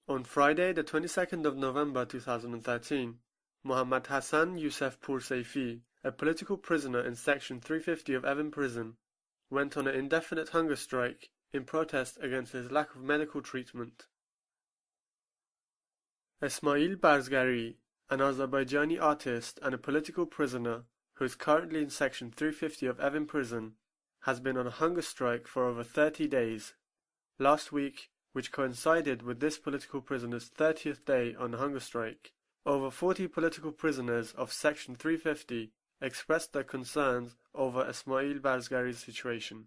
On Friday, the 22nd of November 2013, Mohammad Hassan Youssef Pourseifi, a political prisoner in Section 350 of Evin Prison, went on an indefinite hunger strike in protest against his lack of medical treatment. Esmail Barzgari, an Azerbaijani artist and a political prisoner who is currently in Section 350 of Evin Prison, has been on a hunger strike for over 30 days. Last week, which coincided with this political prisoner's 30th day on hunger strike, over 40 political prisoners of Section 350 expressed their concerns over Esmail Barzgari's situation.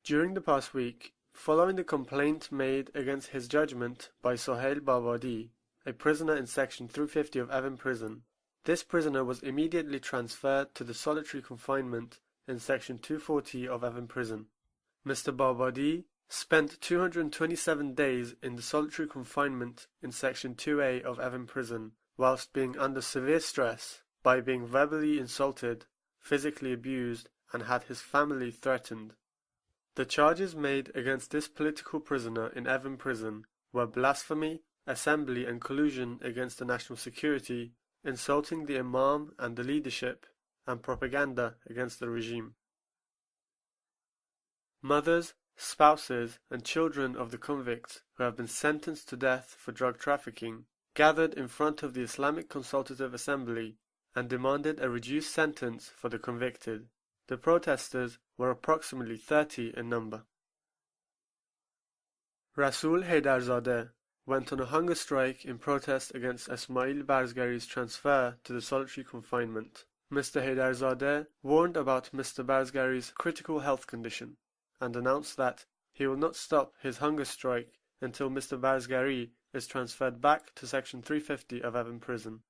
During the past week, following the complaint made against his judgment by Sohail Babadi, a prisoner in Section 350 of Evin Prison, this prisoner was immediately transferred to the solitary confinement in Section 240 of Evin Prison. Mr. Babadi spent 227 days in the solitary confinement in Section 2A of Evin Prison, whilst being under severe stress by being verbally insulted, physically abused, and had his family threatened. The charges made against this political prisoner in Evin Prison were blasphemy, assembly and collusion against the national security, insulting the Imam and the leadership, and propaganda against the regime. Mothers, spouses, and children of the convicts who have been sentenced to death for drug trafficking gathered in front of the Islamic Consultative Assembly and demanded a reduced sentence for the convicted. The protesters were approximately 30 in number. Rasul Haidarzadeh went on a hunger strike in protest against Esmail Barzgari's transfer to the solitary confinement. Mr. Haidarzadeh warned about Mr. Barzgari's critical health condition and announced that he will not stop his hunger strike until Mr. Barzgari is transferred back to Section 350 of Evin Prison.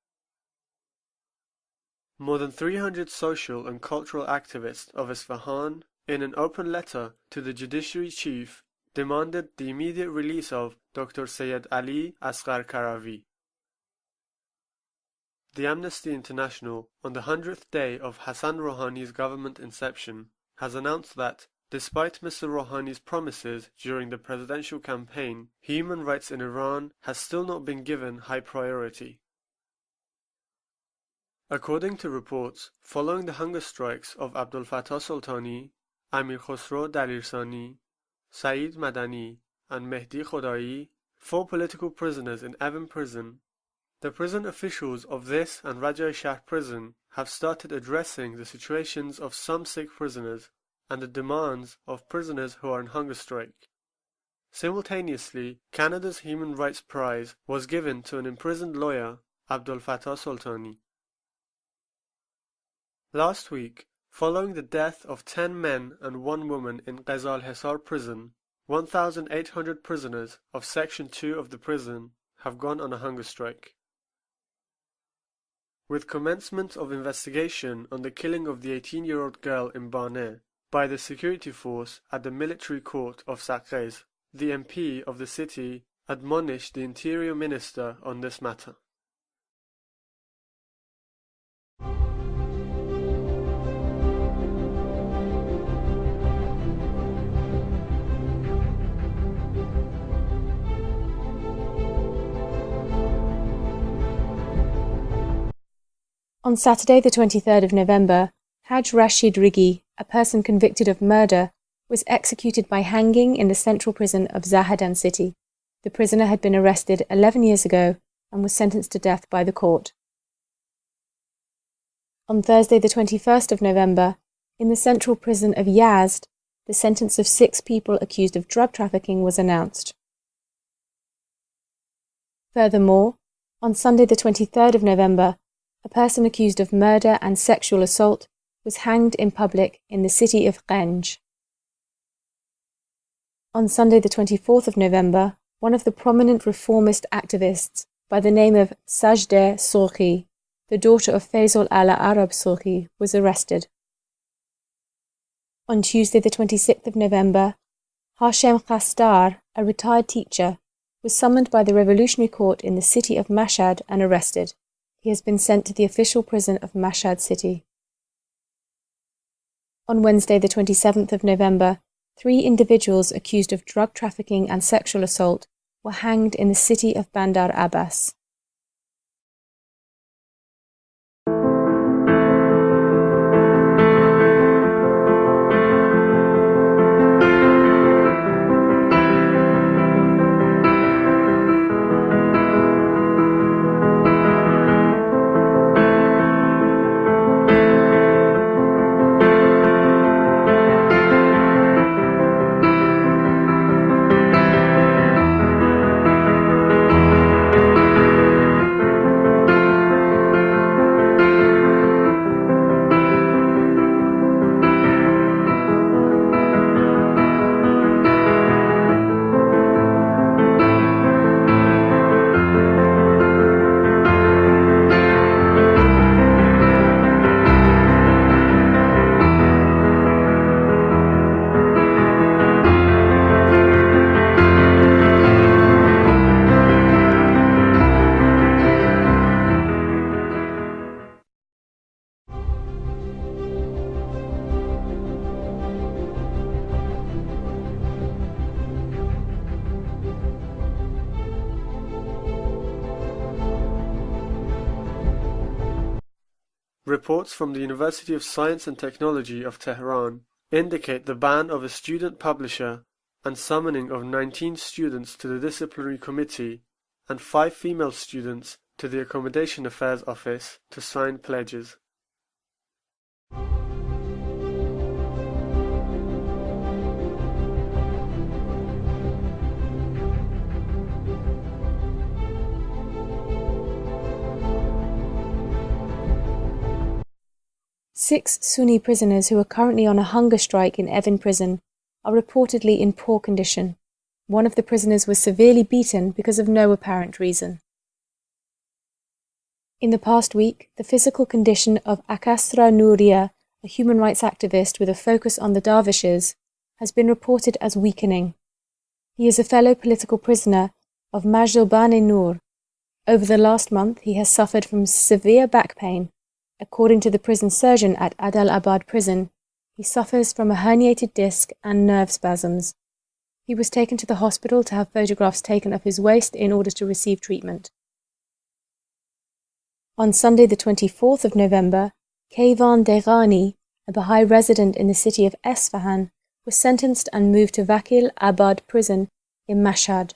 More than 300 social and cultural activists of Isfahan, in an open letter to the Judiciary Chief, demanded the immediate release of Dr. Syed Ali Asghar Karavi. The Amnesty International, on the 100th day of Hassan Rouhani's government inception, has announced that, despite Mr. Rouhani's promises during the presidential campaign, human rights in Iran has still not been given high priority. According to reports, following the hunger strikes of Abdul Fattah Soltani, Amir Khosrow Dalirsani, Saeed Madani, and Mehdi Khodai, 4 political prisoners in Evin Prison, the prison officials of this and Rajai Shah prison have started addressing the situations of some Sikh prisoners and the demands of prisoners who are on hunger strike. Simultaneously, Canada's Human Rights Prize was given to an imprisoned lawyer, Abdul Fattah Soltani. Last week, following the death of 10 men and 1 woman in Ghazal Hisar prison, 1,800 prisoners of Section 2 of the prison have gone on a hunger strike. With commencement of investigation on the killing of the 18-year-old girl in Barnet by the security force at the military court of Saqqez, the MP of the city admonished the Interior Minister on this matter. On Saturday, the 23rd of November, Haj Rashid Rigi, a person convicted of murder, was executed by hanging in the central prison of Zahedan City. The prisoner had been arrested 11 years ago and was sentenced to death by the court. On Thursday, the 21st of November, in the central prison of Yazd, the sentence of 6 people accused of drug trafficking was announced. Furthermore, on Sunday, the 23rd of November, a person accused of murder and sexual assault was hanged in public in the city of Ganj. On Sunday, the 24th of November, one of the prominent reformist activists by the name of Sajdeh Sorhi, the daughter of Faisal al-Arab Sorhi, was arrested. On Tuesday, the 26th of November, Hashem Khastar, a retired teacher, was summoned by the Revolutionary Court in the city of Mashhad and arrested. He has been sent to the official prison of Mashhad City. On Wednesday, the 27th of November, 3 individuals accused of drug trafficking and sexual assault were hanged in the city of Bandar Abbas. Reports from the University of Science and Technology of Tehran indicate the ban of a student publisher and summoning of 19 students to the disciplinary committee and 5 female students to the Accommodation Affairs Office to sign pledges. Six Sunni prisoners who are currently on a hunger strike in Evin prison are reportedly in poor condition. One of the prisoners was severely beaten because of no apparent reason. In the past week, the physical condition of Akasra Nouriya, a human rights activist with a focus on the Dervishes, has been reported as weakening. He is a fellow political prisoner of Majdoban-e-Noor. Over the last month, he has suffered from severe back pain. According to the prison surgeon at Adal-Abad prison, he suffers from a herniated disc and nerve spasms. He was taken to the hospital to have photographs taken of his waist in order to receive treatment. On Sunday the 24th of November, Kayvan Deghani, a Baha'i resident in the city of Esfahan, was sentenced and moved to Vakil Abad prison in Mashhad.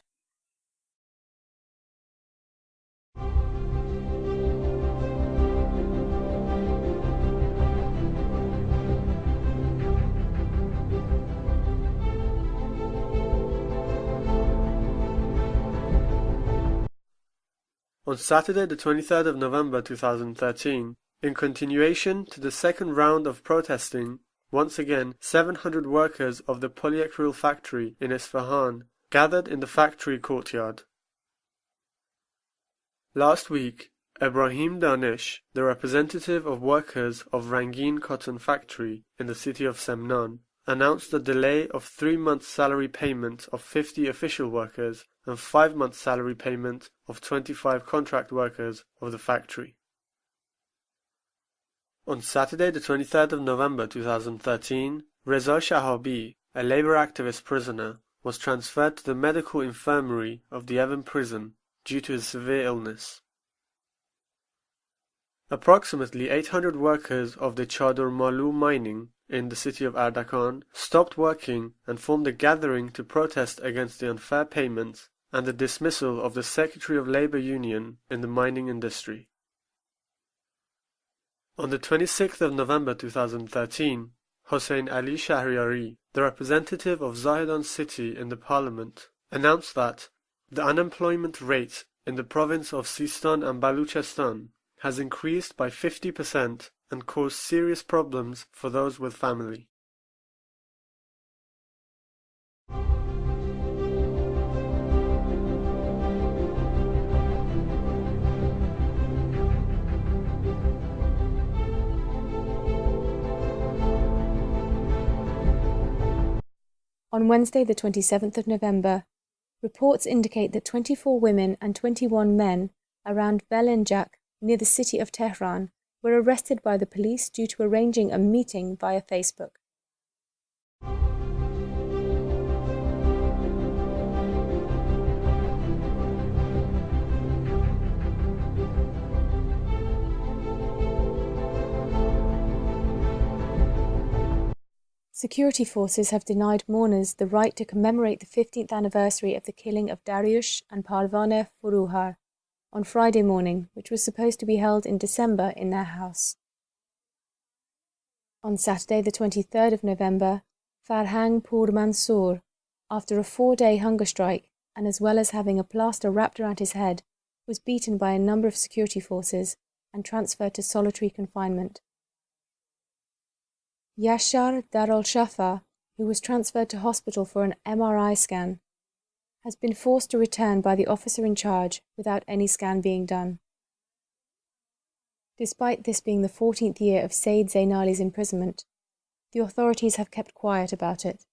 On Saturday the 23rd of November 2013, in continuation to the second round of protesting, once again 700 workers of the polyacryl factory in Isfahan gathered in the factory courtyard. Last week, Ibrahim Danish, the representative of workers of Rangin Cotton Factory in the city of Semnan, announced a delay of 3 months' salary payment of 50 official workers and 5 months' salary payment of 25 contract workers of the factory. On Saturday the 23rd of November 2013, Reza Shahabi, a labor activist prisoner, was transferred to the medical infirmary of the Evin prison due to his severe illness. Approximately 800 workers of the Chador Malu mining in the city of Ardakan stopped working and formed a gathering to protest against the unfair payments and the dismissal of the Secretary of Labor Union in the mining industry. On the 26th of November 2013, Hossein Ali Shahriari, the representative of Zahedan city in the parliament, announced that the unemployment rate in the province of Sistan and Baluchestan has increased by 50% and caused serious problems for those with family. On Wednesday the 27th of November, reports indicate that 24 women and 21 men around Belenjak, near the city of Tehran, were arrested by the police due to arranging a meeting via Facebook. Security forces have denied mourners the right to commemorate the 15th anniversary of the killing of Dariush and Parvaneh Furuhar on Friday morning, which was supposed to be held in December in their house. On Saturday the 23rd of November, Farhang Pur Mansoor, after a 4-day hunger strike and as well as having a plaster wrapped around his head, was beaten by a number of security forces and transferred to solitary confinement. Yashar Darul Shafa, who was transferred to hospital for an MRI scan, has been forced to return by the officer in charge without any scan being done. Despite this being the 14th year of Said Zainali's imprisonment, the authorities have kept quiet about it.